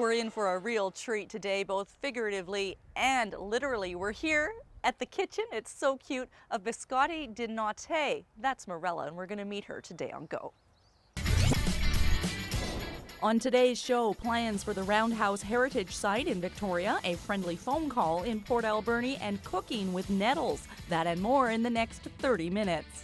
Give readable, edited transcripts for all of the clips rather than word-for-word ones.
We're in for a real treat today, both figuratively and literally. We're here at the kitchen, it's so cute, of Biscotti di Notte. That's Morella, and we're going to meet her today on Go. On today's show, plans for the Roundhouse Heritage Site in Victoria, a friendly phone call in Port Alberni, and cooking with nettles. That and more in the next 30 minutes.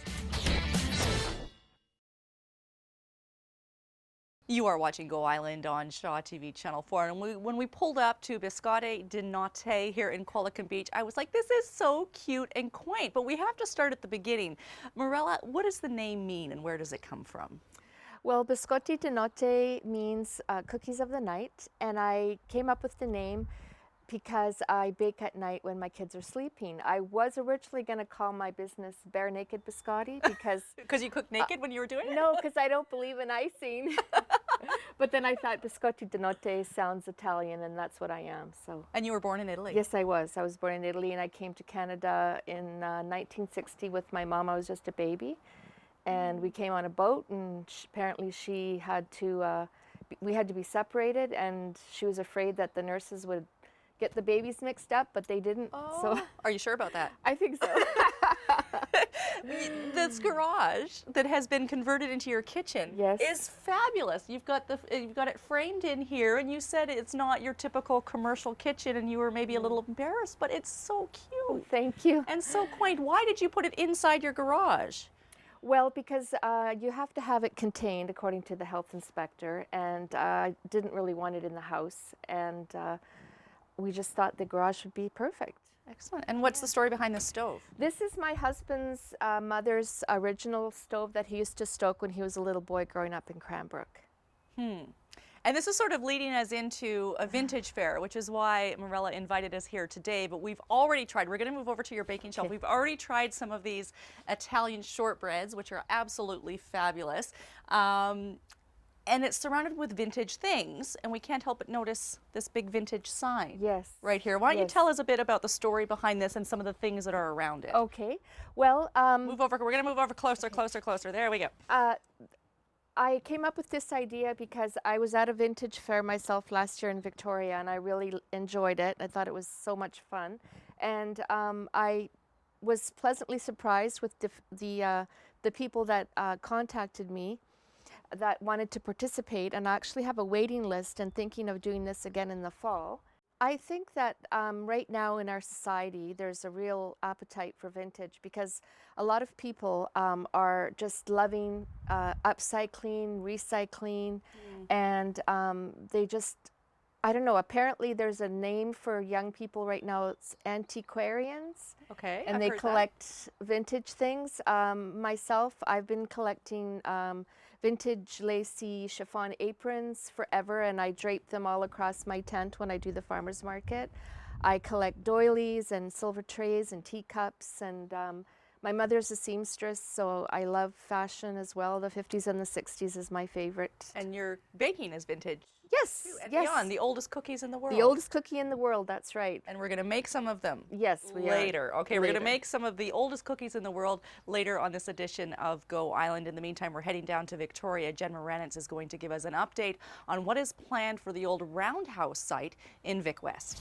You are watching Go Island on Shaw TV Channel 4, and when we pulled up to Biscotti di Notte here in Qualicum Beach, I was like, this is so cute and quaint, but we have to start at the beginning. Morella, what does the name mean and where does it come from? Well, Biscotti di Notte means cookies of the night, and I came up with the name because I bake at night when my kids are sleeping. I was originally going to call my business Bare Naked Biscotti because... Because you cooked naked when you were doing it? No, because I don't believe in icing. But then I thought Biscotti di Notte sounds Italian, and that's what I am. So. And you were born in Italy? Yes, I was. I was born in Italy, and I came to Canada in 1960 with my mom. I was just a baby. And we came on a boat, and apparently she had to, we had to be separated, and she was afraid that the nurses would get the babies mixed up, but they didn't. Oh, so are you sure about that? I think so. This garage that has been converted into your kitchen is fabulous. You've got it framed in here, and you said it's not your typical commercial kitchen, and you were maybe a little embarrassed, but it's so cute. Oh, thank you. And so quaint. Why did you put it inside your garage? Well, because you have to have it contained according to the health inspector, and I didn't really want it in the house, and we just thought the garage would be perfect. Excellent. And what's the story behind the stove? This is my husband's mother's original stove that he used to stoke when he was a little boy growing up in Cranbrook. And this is sort of leading us into a vintage fair, which is why Morella invited us here today. But we've already tried, we're going to move over to your baking shelf. We've already tried some of these Italian shortbreads, which are absolutely fabulous. And it's surrounded with vintage things, and we can't help but notice this big vintage sign right here. Why don't you tell us a bit about the story behind this and some of the things that are around it? Okay. Well, move over. We're going to move over closer, closer, closer. There we go. I came up with this idea because I was at a vintage fair myself last year in Victoria, and I really enjoyed it. I thought it was so much fun, and I was pleasantly surprised with the people that contacted me that wanted to participate, and I actually have a waiting list and thinking of doing this again in the fall. I think that right now in our society there's a real appetite for vintage because a lot of people are just loving upcycling, recycling, and they just, I don't know, apparently there's a name for young people right now, it's antiquarians. Okay, and they collect vintage things. Myself, I've been collecting vintage lacy chiffon aprons forever, and I drape them all across my tent when I do the farmer's market. I collect doilies and silver trays and teacups, and my mother's a seamstress, so I love fashion as well. The 50s and the 60s is my favorite. And your baking is vintage. Yes, and beyond, the oldest cookies in the world. The oldest cookie in the world, that's right. And we're going to make some of them. Yes, we later. are. Okay, we're going to make some of the oldest cookies in the world later on this edition of Go Island. In the meantime, we're heading down to Victoria. Jen Moranitz is going to give us an update on what is planned for the old Roundhouse site in Vic West.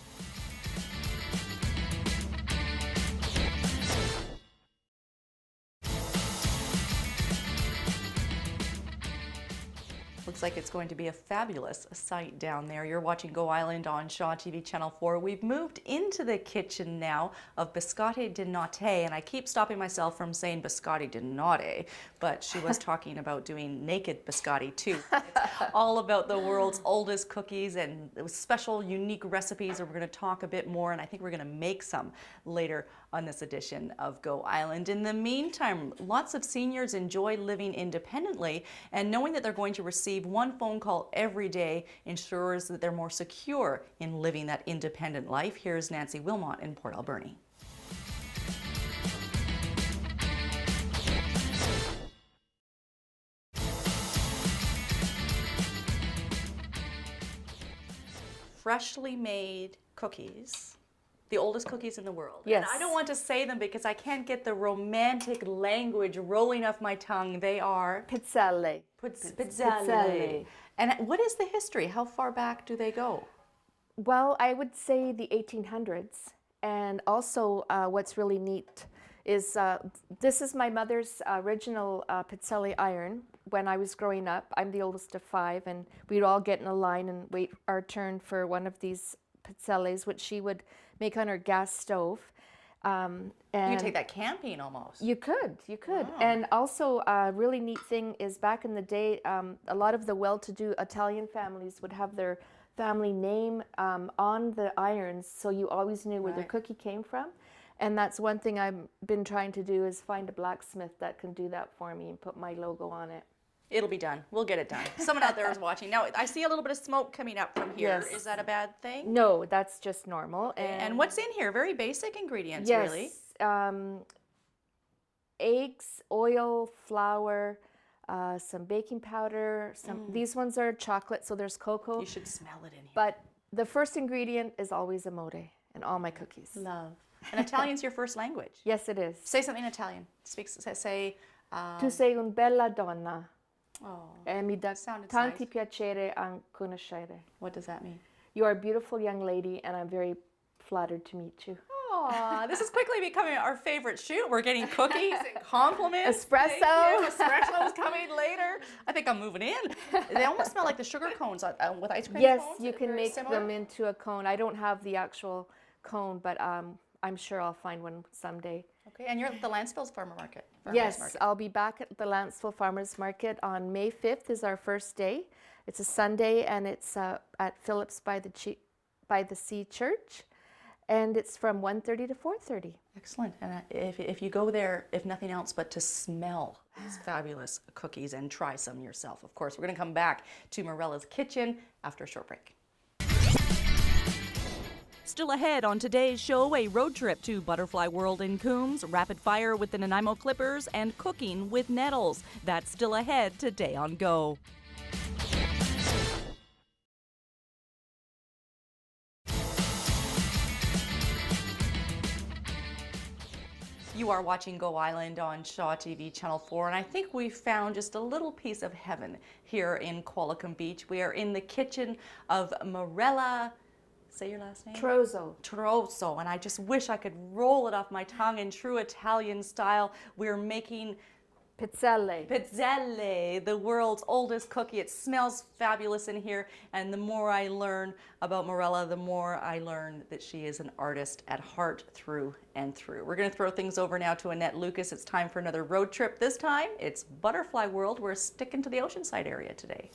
Looks like it's going to be a fabulous site down there. You're watching Go Island on Shaw TV Channel 4. We've moved into the kitchen now of Biscotti di Notte, and I keep stopping myself from saying Biscotti di Notte, but she was talking about doing naked biscotti too. It's all about the world's oldest cookies and special, unique recipes, and we're going to talk a bit more, and I think we're going to make some later on this edition of Go Island. In the meantime, lots of seniors enjoy living independently, and knowing that they're going to receive one phone call every day ensures that they're more secure in living that independent life. Here's Nancy Wilmot in Port Alberni. Freshly made cookies, the oldest cookies in the world. Yes. And I don't want to say them because I can't get the romantic language rolling off my tongue. They are pizzelle. Pizzelle. And what is the history? How far back do they go? Well, I would say the 1800s. And also, what's really neat is this is my mother's original Pizzelle iron. When I was growing up, I'm the oldest of five, and we'd all get in a line and wait our turn for one of these pizzelles, which she would make on her gas stove. You can take that camping almost. You could. Wow. And also, a really neat thing is back in the day, a lot of the well-to-do Italian families would have their family name on the irons, so you always knew where the cookie came from. And that's one thing I've been trying to do, is find a blacksmith that can do that for me and put my logo on it. It'll be done. We'll get it done. Someone out there is watching. Now, I see a little bit of smoke coming up from here. Yes. Is that a bad thing? No, that's just normal. And what's in here? Very basic ingredients, yes, really. Eggs, oil, flour, some baking powder. These ones are chocolate, so there's cocoa. You should smell it in here. But the first ingredient is always amore in all my cookies. Love. And Italian's your first language. Yes, it is. Say something in Italian. Say. Tu sei una bella donna. Oh, E mi dà sounded tanti nice. piacere a conoscere. What does that mean? You are a beautiful young lady, and I'm very flattered to meet you. Aw, this is quickly becoming our favorite shoot. We're getting cookies and compliments. Espresso. Thank you. Espresso's coming later. I think I'm moving in. They almost smell like the sugar cones with ice cream Yes, cones. you can Very make similar. them into a cone. I don't have the actual cone, but I'm sure I'll find one someday. Okay, and you're at the Lansville's Farmers Market. Yes, I'll be back at the Lansville Farmers Market on May 5th is our first day. It's a Sunday, and it's at Phillips by the Sea Church, and it's from 1:30 to 4:30. Excellent. And if you go there, if nothing else but to smell these fabulous cookies and try some yourself, of course. We're going to come back to Morella's Kitchen after a short break. Still ahead on today's show, a road trip to Butterfly World in Coombs, rapid fire with the Nanaimo Clippers, and cooking with nettles. That's still ahead today on Go. You are watching Go Island on Shaw TV Channel 4, and I think we found just a little piece of heaven here in Qualicum Beach. We are in the kitchen of Morella. Say your last name? Trozo, and I just wish I could roll it off my tongue in true Italian style. We're making pizzelle, the world's oldest cookie. It smells fabulous in here, and the more I learn about Morella, the more I learn that she is an artist at heart through and through. We're going to throw things over now to Annette Lucas. It's time for another road trip. This time, it's Butterfly World. We're sticking to the Oceanside area today.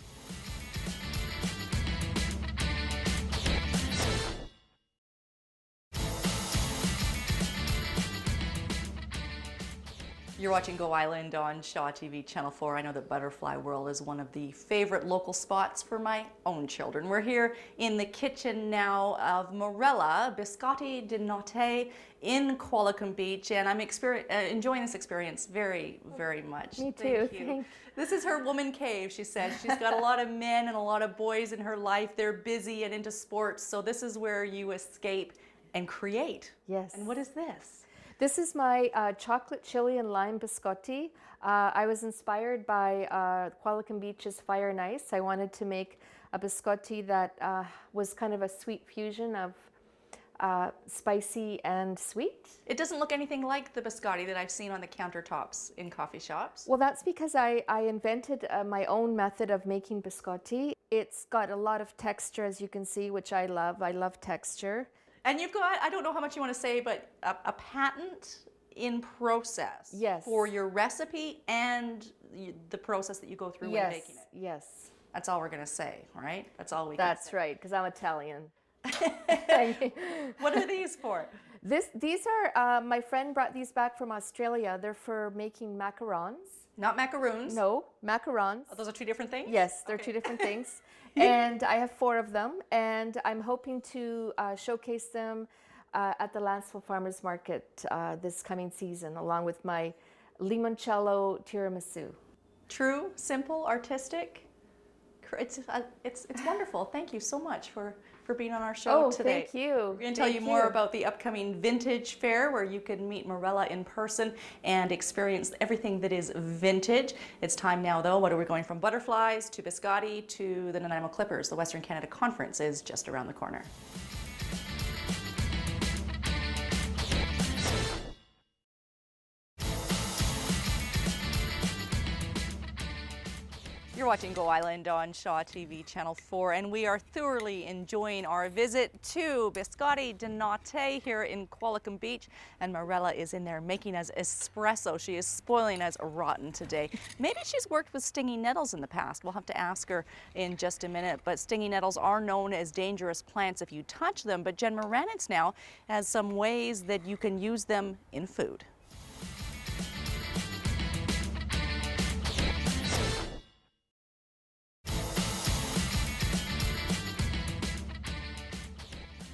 You're watching Go Island on Shaw TV Channel 4. I know that Butterfly World is one of the favorite local spots for my own children. We're here in the kitchen now of Morella Biscotti di Notte in Qualicum Beach, and I'm enjoying this experience very, very much. Me too. Thank you. This is her woman cave, she said. She's got a lot of men and a lot of boys in her life. They're busy and into sports, so this is where you escape and create. Yes. And what is this? This is my chocolate chili and lime biscotti. I was inspired by Qualicum Beach's Fire and Ice. I wanted to make a biscotti that was kind of a sweet fusion of spicy and sweet. It doesn't look anything like the biscotti that I've seen on the countertops in coffee shops. Well, that's because I invented my own method of making biscotti. It's got a lot of texture, as you can see, which I love. I love texture. And you've got, I don't know how much you want to say, but a patent in process. Yes. For your recipe and the process that you go through when making it. Yes. That's all we're going to say, right? That's all we That's can say. right, because I'm Italian. What are these for? These are, my friend brought these back from Australia. They're for making macarons. Not macaroons. No, macarons. Oh, those are two different things? Yes, they're two different things. And I have 4 of them, and I'm hoping to showcase them at the Lansville Farmers Market this coming season, along with my limoncello tiramisu. True, simple, artistic, It's wonderful. Thank you so much for being on our show today. Thank you. We're going to tell you more about the upcoming Vintage Fair, where you can meet Morella in person and experience everything that is vintage. It's time now, though. What are we going from butterflies to Biscotti to the Nanaimo Clippers? The Western Canada Conference is just around the corner. You're watching Go Island on Shaw TV Channel 4, and we are thoroughly enjoying our visit to Biscotti de Notte here in Qualicum Beach. And Morella is in there making us espresso. She is spoiling us rotten today. Maybe she's worked with stinging nettles in the past. We'll have to ask her in just a minute. But stinging nettles are known as dangerous plants if you touch them. But Jen Moranitz now has some ways that you can use them in food.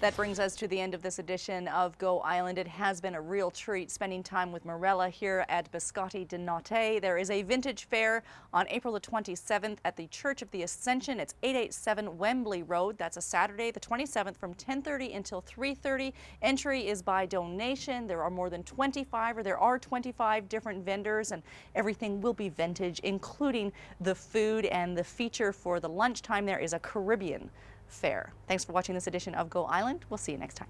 That brings us to the end of this edition of Go Island. It has been a real treat spending time with Morella here at Biscotti de Notte. There is a vintage fair on April the 27th at the Church of the Ascension. It's 887 Wembley Road. That's a Saturday, the 27th, from 10:30 until 3:30. Entry is by donation. There are 25 different vendors, and everything will be vintage, including the food. And the feature for the lunchtime there is a Caribbean fair. Thanks for watching this edition of Go Island. We'll see you next time.